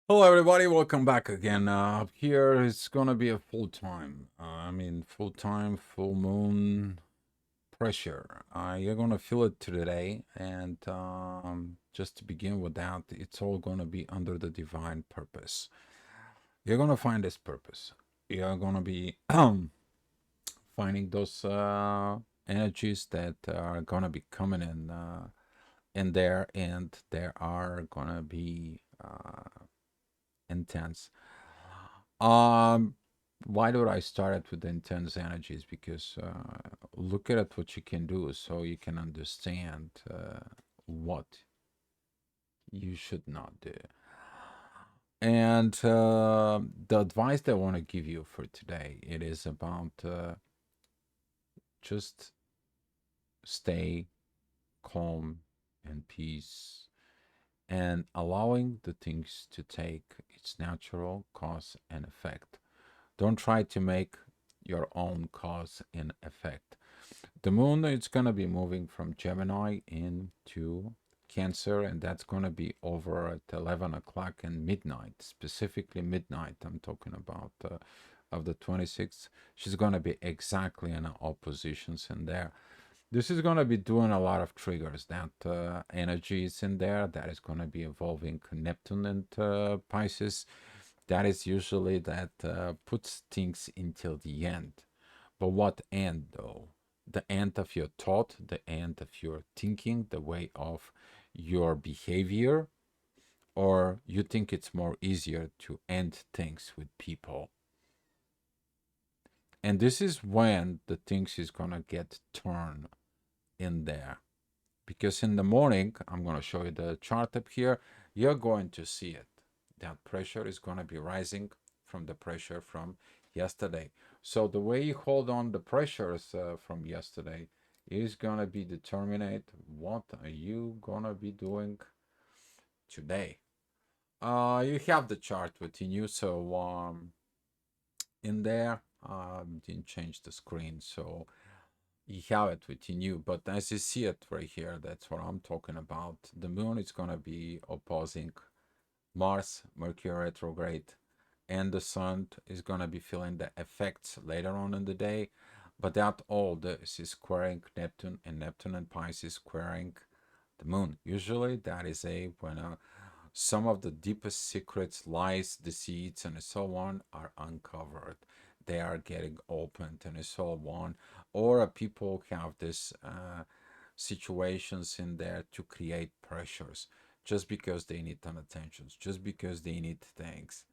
Hello, everybody. Welcome back again. Here it's gonna be a full-time, full moon pressure. You're gonna feel it today, and just to begin with that, it's all gonna be under the divine purpose. You're gonna find this purpose. You're gonna be finding those energies that are gonna be coming in there, and they are gonna be intense. Um, why do I start it with the intense energies? Because look at what you can do so you can understand what you should not do. And the advice that I want to give you for today, it is about just stay calm and peace and allowing the things to take its natural cause and effect. Don't try to make your own cause and effect. The moon is going to be moving from Gemini into Cancer, and that's going to be over at 11 o'clock and midnight, specifically midnight. I'm talking about of the 26th. She's going to be exactly in oppositions in there. This is going to be doing a lot of triggers. That energy is in there. That is going to be involving Neptune and Pisces. That is usually that puts things until the end. But what end though? The end of your thought, the end of your thinking, the way of your behavior, or you think it's more easier to end things with people. And this is when the things is gonna get turned in there. Because in the morning, I'm gonna show you the chart up here, you're going to see it. That pressure is gonna be rising from the pressure from yesterday. So the way you hold on the pressures from yesterday is gonna be determinate what are you gonna be doing today. You have the chart within you, so in there, didn't change the screen, so you have it within you. But as you see it right here, that's what I'm talking about. The moon is gonna be opposing Mars, Mercury retrograde, and the sun is going to be feeling the effects later on in the day. But that all this is squaring Neptune, and Neptune and Pisces squaring the moon. Usually, that is a when some of the deepest secrets, lies, deceits, and so on are uncovered. They are getting opened and so on. Or people have this situations in there to create pressures just because they need an attention, just because they need things.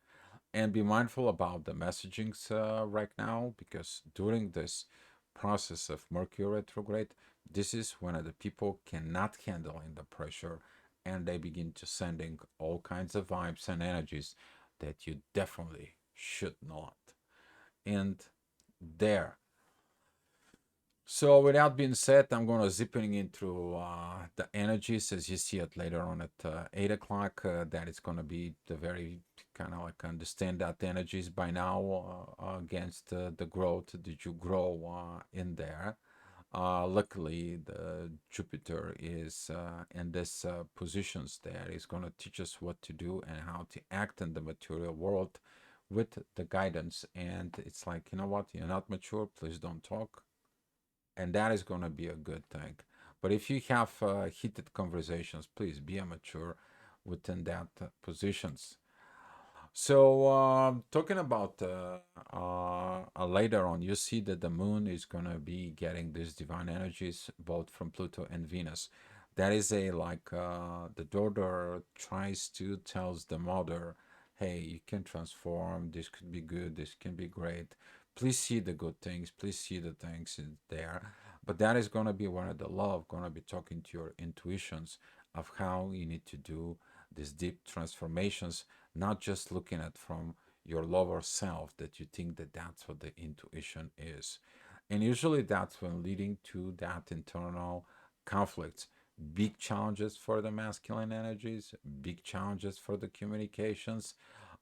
And be mindful about the messagings right now, because during this process of Mercury retrograde, this is when the people cannot handle in the pressure, and they begin to sending all kinds of vibes and energies that you definitely should not. And there, so with that being said, I'm going to zipping into the energies as you see it later on at 8 o'clock. That is going to be the very kind of like understand that energies by now against the growth that you grow in there. Luckily, the Jupiter is in this positions there is going to teach us what to do and how to act in the material world with the guidance. And it's like, you know what, you're not mature, please don't talk, and that is going to be a good thing. But if you have heated conversations, please be a mature within that positions. So talking about later on, you see that the moon is going to be getting these divine energies both from Pluto and Venus. That is a like the daughter tries to tells the mother, hey, you can transform, this could be good, this can be great, please see the good things, please see the things in there. But that is going to be one of the love going to be talking to your intuitions of how you need to do these deep transformations, not just looking at from your lower self that you think that that's what the intuition is. And usually that's when leading to that internal conflicts, big challenges for the masculine energies, big challenges for the communications.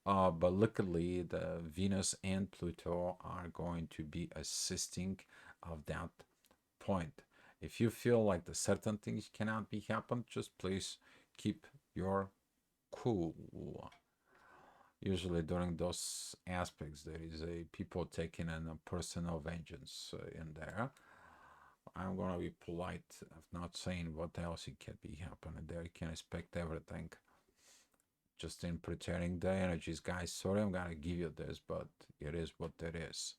But luckily, the Venus and Pluto are going to be assisting of that point. If you feel like the certain things cannot be happened, just please keep your cool. Usually during those aspects, there is a people taking in a personal vengeance in there. I'm gonna be polite of not saying what else it can be happening there. You can expect everything. Just in preparing the energies, guys. Sorry, I'm gonna give you this, but it is what it is.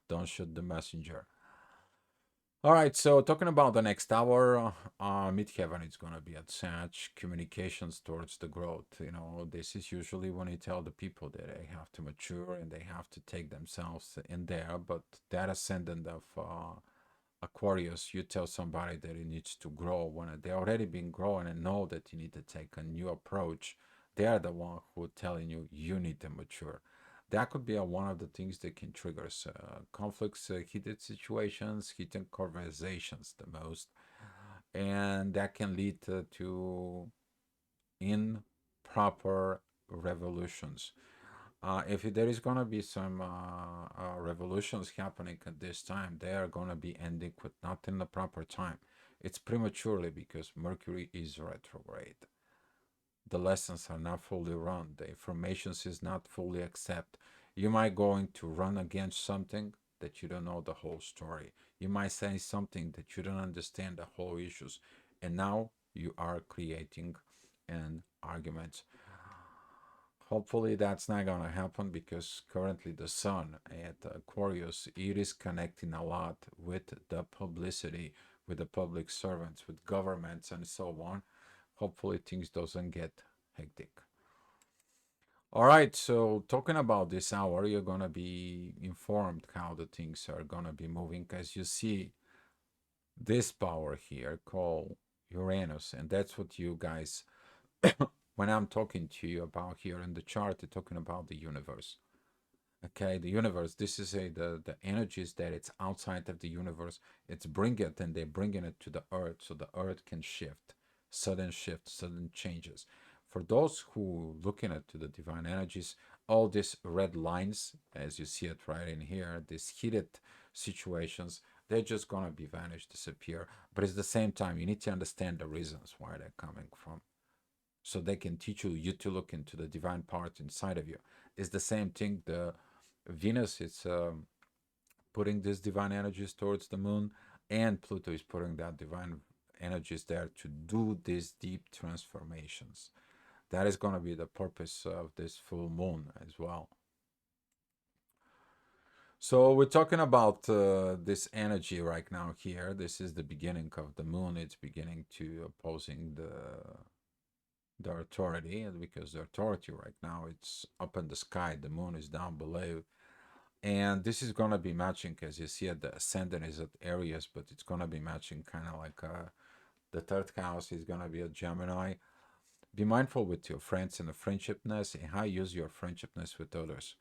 Don't shoot the messenger. All right, so talking about the next hour, midheaven is going to be at such communications towards the growth. This is usually when you tell the people that they have to mature and they have to take themselves in there. But that ascendant of Aquarius, you tell somebody that it needs to grow when they already been growing and know that you need to take a new approach. They are the one who telling you you need to mature. That could be one of the things that can trigger conflicts, heated situations, heated conversations the most, and that can lead to improper revolutions. If there is going to be some revolutions happening at this time, they are going to be ending with not in the proper time. It's prematurely because Mercury is retrograde. The lessons are not fully run. The information is not fully accepted. You might going to run against something that you don't know the whole story. You might say something that you don't understand the whole issues, and now you are creating an argument. Hopefully that's not gonna happen because currently the sun at Aquarius it is connecting a lot with the publicity, with the public servants, with governments and so on. Hopefully things doesn't get hectic. All right, so talking about this hour, you're gonna be informed how the things are gonna be moving as you see this power here called Uranus, and that's what you guys when I'm talking to you about here in the chart, I'm talking about the universe. Okay, the universe. This is the energies that it's outside of the universe. It's bring it and they're bringing it to the earth, so the earth can shift, sudden changes. For those who looking at to the divine energies, all these red lines, as you see it right in here, these heated situations, they're just gonna be vanished, disappear. But at the same time, you need to understand the reasons why they're coming from so they can teach you to look into the divine part inside of you. It's the same thing. The Venus is putting these divine energies towards the moon, and Pluto is putting that divine energies there to do these deep transformations. That is going to be the purpose of this full moon as well. So we're talking about this energy right now here. This is the beginning of the moon. It's beginning to opposing the authority, because the authority right now it's up in the sky, the moon is down below, and this is going to be matching as you see at the ascendant is at Aries, but it's going to be matching kind of like the third house is going to be a Gemini. Be mindful with your friends and the friendshipness and how you use your friendshipness with others,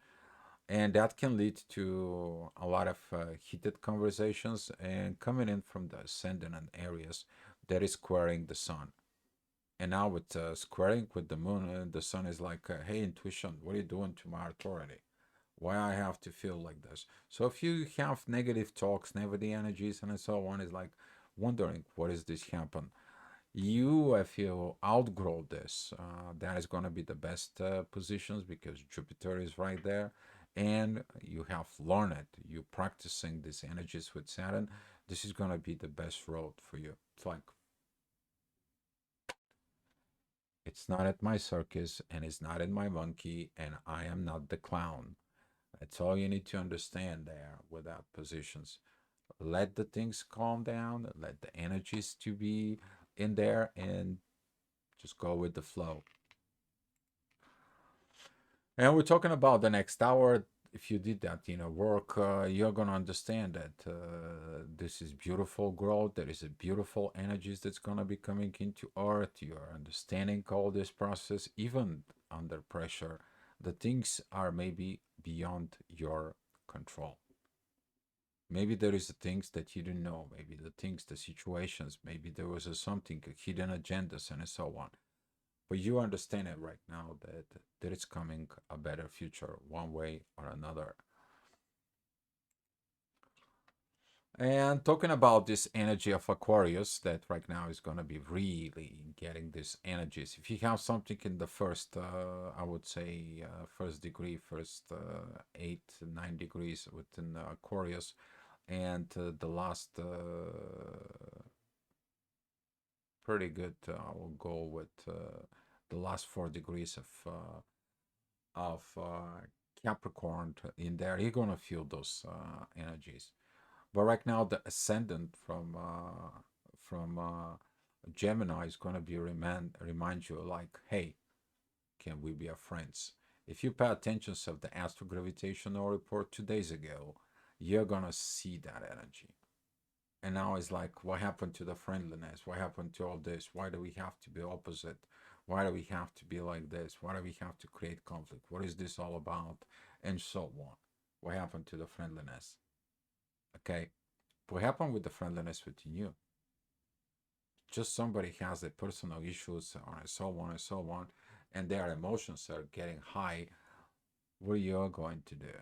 and that can lead to a lot of heated conversations and coming in from the ascendant and Aries that is squaring the sun. And now with squaring with the moon, the sun is like, hey, intuition, what are you doing to my authority? Why I have to feel like this? So if you have negative talks, negative energies, and so on, is like wondering what is this happen. You, if you outgrow this, that is going to be the best positions because Jupiter is right there, and you have learned it. You practicing these energies with Saturn. This is going to be the best road for you. It's like it's not at my circus and it's not in my monkey, and I am not the clown. That's all you need to understand there without positions. Let the things calm down, let the energies to be in there, and just go with the flow. And we're talking about the next hour. If you did that, work, you're gonna understand that this is beautiful growth. There is a beautiful energies that's gonna be coming into Earth. You are understanding all this process, even under pressure. The things are maybe beyond your control. Maybe there is things that you didn't know. Maybe the things, the situations. Maybe there was something, hidden agendas, and so on. But you understand it right now that there is coming a better future one way or another. And talking about this energy of Aquarius, that right now is going to be really getting these energies. If you have something in the first, I would say, first degree, first 8, 9 degrees within Aquarius, and the last pretty good, I will go with the last 4 degrees of Capricorn in there. You're gonna feel those energies. But right now, the ascendant from Gemini is gonna be remind you like, hey, can we be friends? If you pay attention to the Astro-Gravitational report 2 days ago, you're gonna see that energy. And now it's like, what happened to the friendliness? What happened to all this? Why do we have to be opposite? Why do we have to be like this? Why do we have to create conflict? What is this all about? And so on. What happened to the friendliness? Okay. What happened with the friendliness within you? Just somebody has their personal issues and so on and so on, and their emotions are getting high. What are you going to do?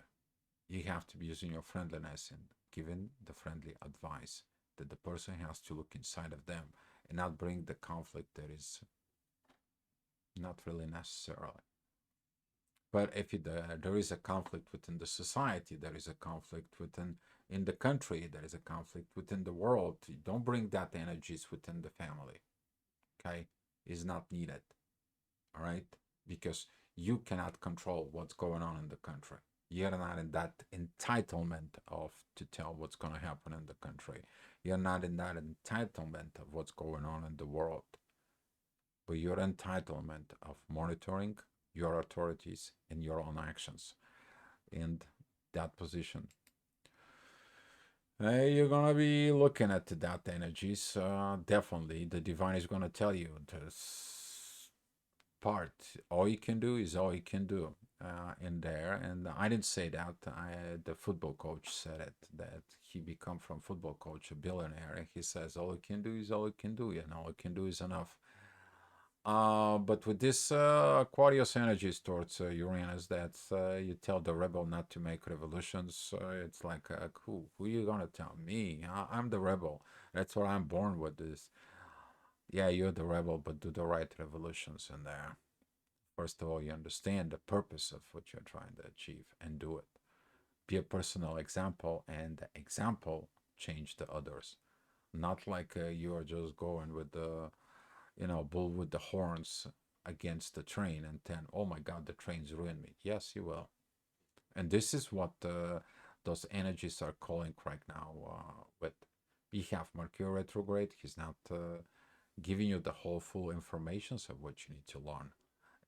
You have to be using your friendliness and giving the friendly advice that the person has to look inside of them and not bring the conflict that is not really necessarily. But if there is a conflict within the society, there is a conflict within in the country, there is a conflict within the world. You don't bring that energies within the family. Okay, is not needed. All right, because you cannot control what's going on in the country. You're not in that entitlement of to tell what's going to happen in the country. You're not in that entitlement of what's going on in the world, but your entitlement of monitoring your authorities and your own actions in that position. You're gonna be looking at that energies. Definitely, the divine is gonna tell you this part. All you can do is all you can do in there. And I didn't say that. The football coach said it. That he become from football coach a billionaire, and he says all you can do is all you can do, and all you can do is enough. But with this Aquarius energies towards Uranus, that you tell the rebel not to make revolutions. It's like, who you gonna tell me? I'm the rebel. That's what I'm born with. This, yeah, you're the rebel, but do the right revolutions in there. First of all, you understand the purpose of what you're trying to achieve and do it. Be a personal example, and the example change the others. Not like you are just going with the bull with the horns against the train and then, oh my God, the train's ruined me. Yes, you will. And this is what those energies are calling right now. With we have Mercury retrograde. He's not giving you the whole full information of what you need to learn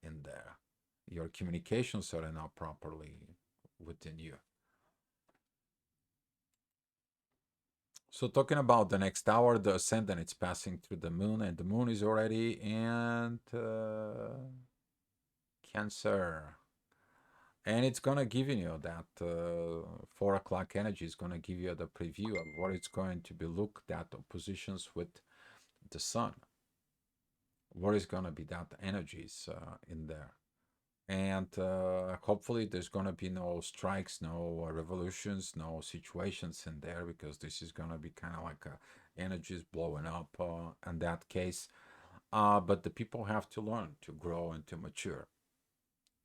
in there. Your communications are not properly within you. So talking about the next hour, the ascendant it's passing through the moon, and the moon is already in Cancer, and it's gonna give you that 4 o'clock energy is gonna give you the preview of what it's going to be looked at oppositions with the sun. What is gonna be that energies in there? And hopefully there's gonna be no strikes, no revolutions, no situations in there, because this is gonna be kind of like energies blowing up in that case. But the people have to learn to grow and to mature.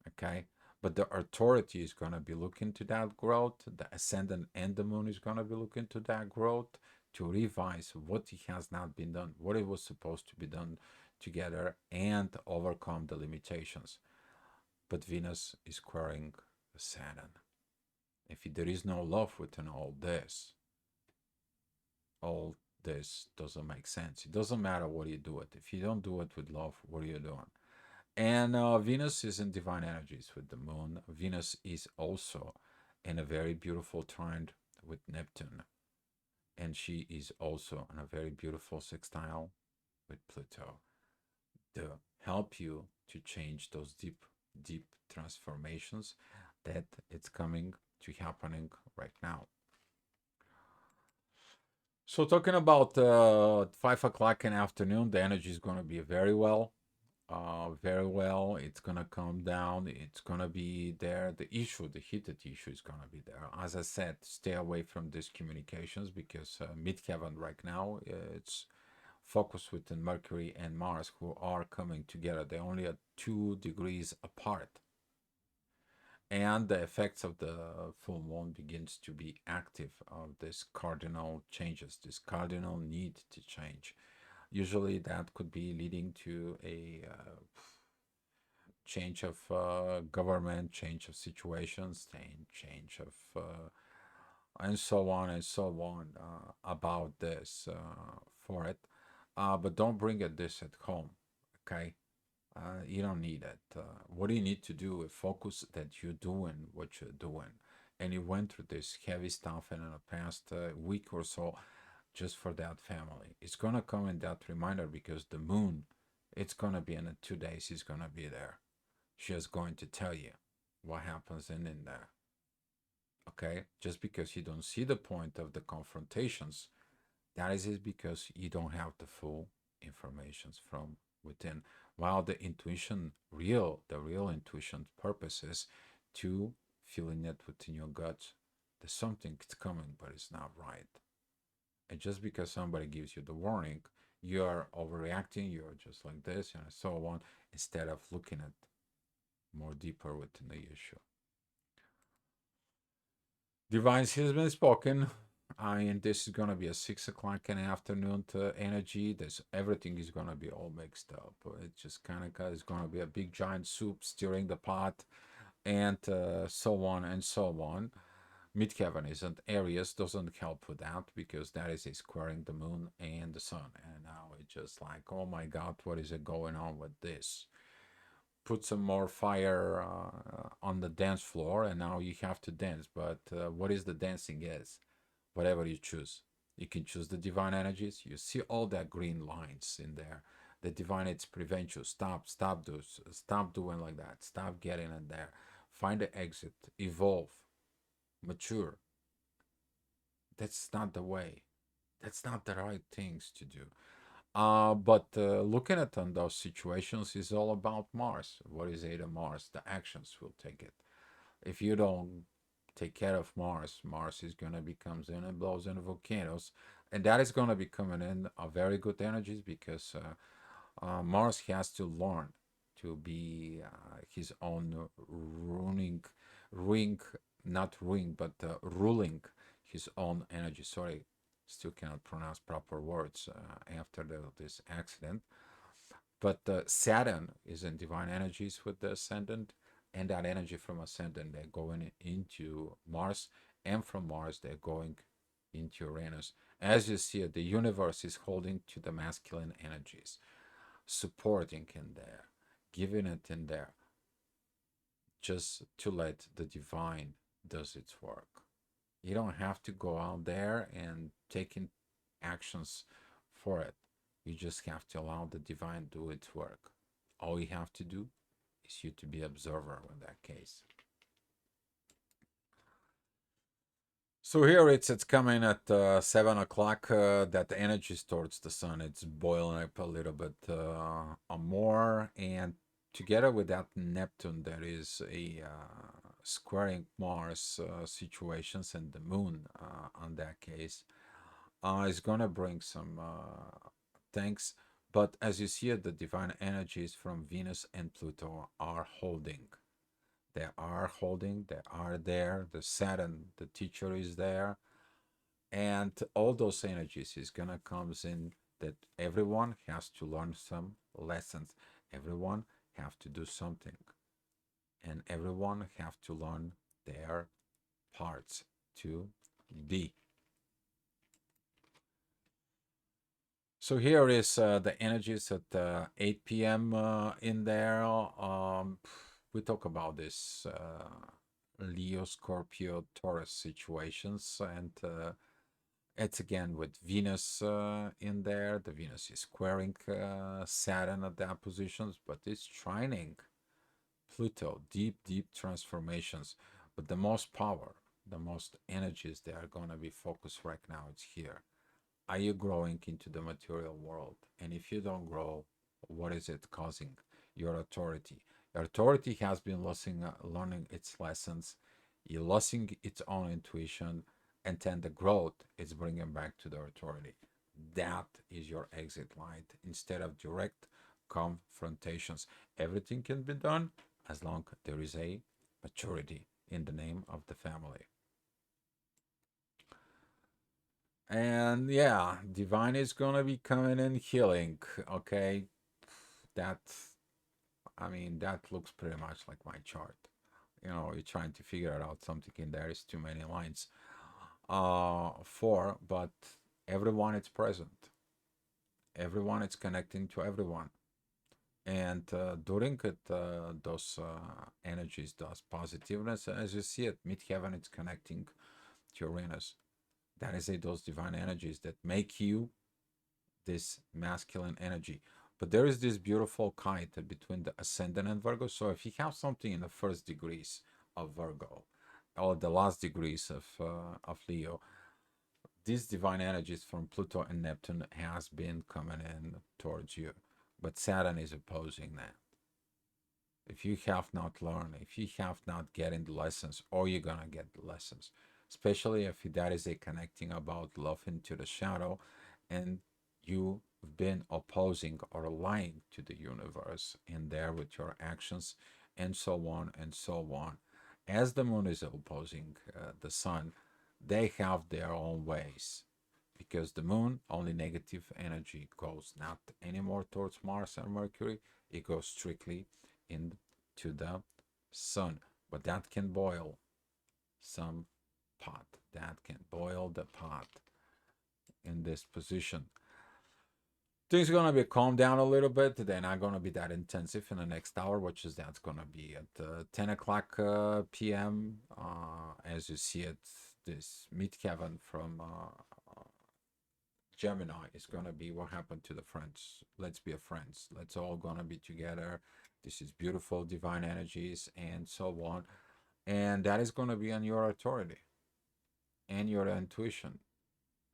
Okay, but the authority is going to be looking to that growth. The ascendant and the moon is going to be looking to that growth to revise what has not been done, what it was supposed to be done together, and overcome the limitations. But Venus is squaring Saturn. If there is no love within all this doesn't make sense. It doesn't matter what you do it. If you don't do it with love, what are you doing? And Venus is in divine energies with the moon. Venus is also in a very beautiful trine with Neptune. And she is also in a very beautiful sextile with Pluto to help you to change those deep, deep transformations that it's coming to happening right now. So talking about 5 o'clock in the afternoon, the energy is going to be very well. very well. It's gonna come down. It's gonna be there. The issue, the heated issue, is gonna be there. As I said, stay away from these communications because midheaven right now it's focused within Mercury and Mars, who are coming together. They're only at 2 degrees apart, and the effects of the full moon begins to be active of this cardinal changes, this cardinal need to change. Usually, that could be leading to a change of government, change of situations, change of and so on and so on about this for it. But don't bring it this at home, okay? You don't need it. What you need to do is focus that you're doing what you're doing. And you went through this heavy stuff in the past week or so just for that family. It's going to come in that reminder because the moon, it's going to be in 2 days, it's going to be there. She's going to tell you what happens in there. Okay? Just because you don't see the point of the confrontations, that is because you don't have the full informations from within. While the intuition, the real intuition purpose is to feeling it within your guts. There's something that's coming, but it's not right. And just because somebody gives you the warning, you're overreacting, you're just like this and so on, instead of looking at more deeper within the issue. Divines has been spoken. I mean, this is gonna be a 6 o'clock in the afternoon to energy. This everything is gonna be all mixed up. It just kind of is gonna be a big giant soup stirring the pot, and so on and so on. Midheaven isn't Aries doesn't help with that because that is squaring the moon and the sun, and now it's just like, oh my God, what is it going on with this? Put some more fire on the dance floor, and now you have to dance. But what is the dancing is? Whatever you choose. You can choose the divine energies. You see all that green lines in there. The divine it's prevent you. Stop doing like that. Stop getting in there. Find the exit. Evolve. Mature. That's not the way. That's not the right things to do. But looking at on those situations is all about Mars. What is it of Mars? The actions will take it. If you don't take care of Mars, Mars is gonna become in and blows in volcanoes, and that is gonna be coming in a very good energies because Mars has to learn to be his own ring, not ring, but ruling his own energy. Sorry, still cannot pronounce proper words after this accident. But Saturn is in divine energies with the ascendant, and that energy from ascendant they're going into Mars, and from Mars they're going into Uranus. As you see, the universe is holding to the masculine energies, supporting in there, giving it in there, just to let the divine does its work. You don't have to go out there and taking actions for it. You just have to allow the divine do its work. All you have to do is you to be observer in that case. So here it's coming at 7 o'clock. That energy towards the sun, it's boiling up a little bit more, and together with that Neptune, there is a squaring Mars situations, and the Moon on that case is gonna bring some things. But as you see it, the divine energies from Venus and Pluto are holding. They are holding, they are there. The Saturn, the teacher is there. And all those energies is gonna comes in that everyone has to learn some lessons. Everyone have to do something. And everyone have to learn their parts to be. So here is the energies at 8 p.m. In there. We talk about this Leo, Scorpio, Taurus situations, and it's again with Venus in there. The Venus is squaring Saturn at that positions, but it's trining Pluto. Deep, deep transformations. But the most power, the most energies, they are going to be focused right now. It's here. Are you growing into the material world? And if you don't grow, what is it causing? your authority. Your authority has been losing, learning its lessons, you're losing its own intuition, and then the growth is bringing back to the authority. That is your exit light instead of direct confrontations. Everything can be done as long as there is a maturity in the name of the family. And yeah, divine is gonna be coming in healing. Okay, that, I mean, that looks pretty much like my chart. You know, you're trying to figure out something in there. It's too many lines. For, but everyone is present. Everyone is connecting to everyone. And during it, those energies, those positiveness, as you see it, midheaven, it's connecting to Uranus. That is it, those divine energies that make you this masculine energy. But there is this beautiful kite between the ascendant and Virgo. So if you have something in the first degrees of Virgo or the last degrees of Leo, these divine energies from Pluto and Neptune has been coming in towards you. But Saturn is opposing that. If you have not learned, if you have not getting the lessons, or you're gonna get the lessons, especially if that is a connecting about love into the shadow, and you've been opposing or lying to the universe in there with your actions, and so on and so on. As the moon is opposing the sun, they have their own ways because the moon only negative energy goes not anymore towards Mars and Mercury, it goes strictly into the sun. But that can boil some pot, that can boil the pot in this position. Things are gonna be calmed down a little bit. They're not gonna be that intensive in the next hour, which is that's gonna be at 10 o'clock p.m. As you see it, this midheaven from Gemini is gonna be what happened to the friends. Let's be a friends. Let's all gonna be together. This is beautiful divine energies and so on. And that is gonna be on your authority and your intuition.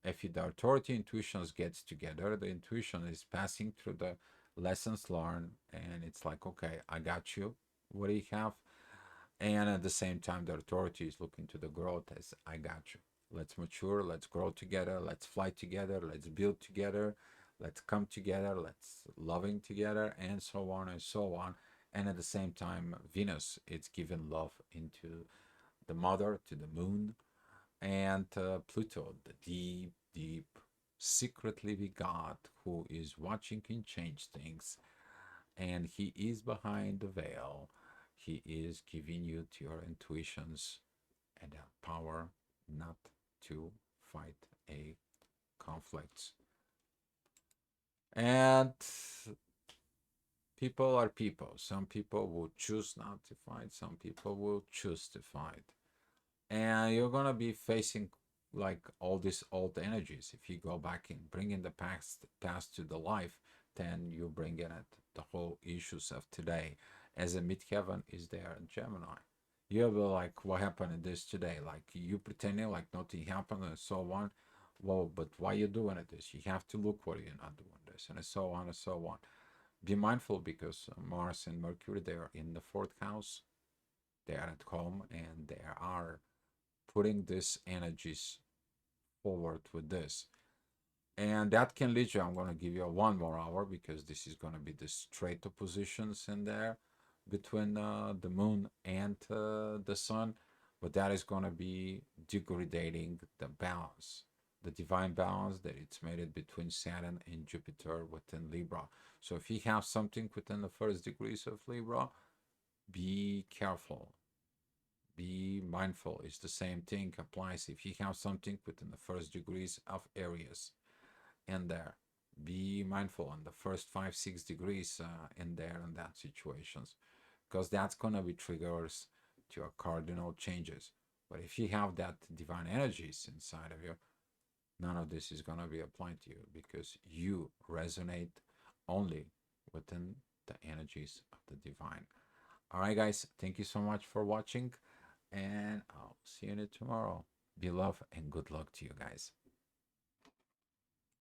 If the authority intuitions gets together, the intuition is passing through the lessons learned, and it's like, okay, I got you. What do you have? And at the same time, the authority is looking to the growth as I got you. Let's mature, let's grow together, let's fly together, let's build together, let's come together, let's loving together, and so on and so on. And at the same time, Venus, it's giving love into the mother, to the moon, and Pluto, the deep, deep, secret living God who is watching and change things, and he is behind the veil. He is giving you to your intuitions and the power not to fight a conflict. And people are people. Some people will choose not to fight. Some people will choose to fight. And you're gonna be facing like all these old energies. If you go back and bring in the past to the life, then you bring in it the whole issues of today. As a midheaven is there in Gemini, you'll be like, what happened in this today? Like you pretending like nothing happened and so on. Well, but why you doing it this? You have to look where you're not doing this, and so on and so on. Be mindful because Mars and Mercury, they are in the fourth house. They are at home and they are putting these energies forward with this. And that can lead you, I'm going to give you 1 more hour because this is going to be the straight oppositions in there between the moon and the sun. But that is going to be degrading the balance, the divine balance that it's made it between Saturn and Jupiter within Libra. So if you have something within the first degrees of Libra, be careful, be mindful. It's the same thing applies if you have something within the first degrees of Aries in there. Be mindful on the first 5-6 degrees in there in that situations, because that's gonna be triggers to your cardinal changes. But if you have that divine energies inside of you, none of this is gonna be applied to you because you resonate only within the energies of the divine. All right, guys, thank you so much for watching, and I'll see you tomorrow. Be love and good luck to you guys.